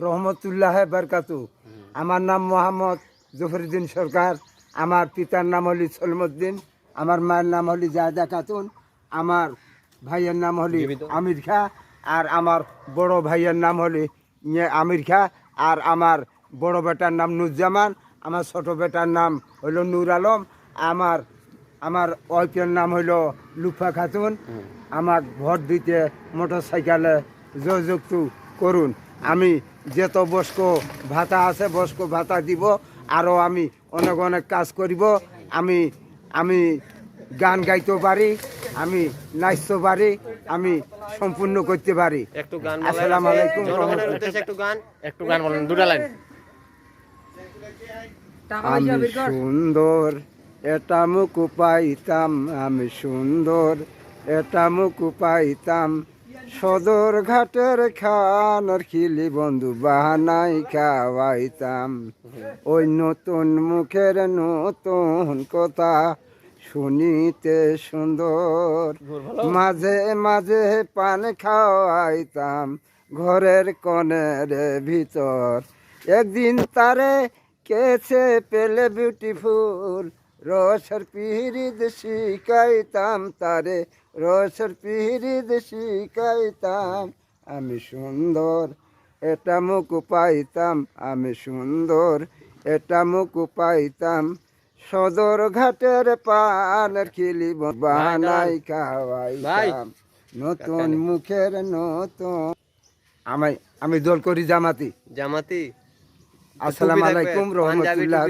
রহমতুল্লাহ বারকাতু। আমার নাম মোহাম্মদ জফরউদ্দিন সরকার। আমার পিতার নাম হলি সলমউদ্দিন, আমার মায়ের নাম হলি জায়দা খাতুন, আমার ভাইয়ের নাম হলি আমির খা, আর আমার বড় ভাইয়ের নাম হলি আমির খা, আর আমার বড় বেটার নাম নুরজামান, আমার ছোট বেটার নাম হইল নূর আলম, আমার আমার ওয়াইফের নাম হইল লুফা খাতুন। আমার ভোট দিতে মোটর সাইকেলে যোগাযোগ করুন। আমি যত বস্ক ভাতা আছে বস্ক ভাতা দিব, আরও আমি অনেক অনেক কাজ করিব। আমি আমি গান গাইতে পারি, আমি নাচতে পারি, আমি সম্পূর্ণ করতে পারি। একটু গান আসসালামু আলাইকুম। জনগণের উদ্দেশ্যে একটু গান বলেন, দুটা লাইন। আমি সুন্দর এটা মুখ পাইতাম, আমি সুন্দর এটা মুখ পাইতাম, সদর ঘাটের খানার খিলি বন্ধু বাহানাই খাওয়াইতাম। ওই নতুন মুখের নতুন কথা শুনিতে সুন্দর, মাঝে মাঝে পান খাওয়াইতাম ঘরের কনের ভিতর। একদিন তারে কেছে পেলে বিউটিফুল, রসের পিরিদ শিখাইতাম তারে, রসের পিরিদ শিখাইতাম। আমি সুন্দর এটা মুখ পাইতাম, আমি সুন্দর এটা মুখ পাইতাম, সদর ঘাটের পানের খিলি বানাই খাওয়াইতাম, নতুন মুখের নতুন। আমি দল করি জামাতি। জামাতি। আসসালামু আলাইকুম রহমতুল্লাহ।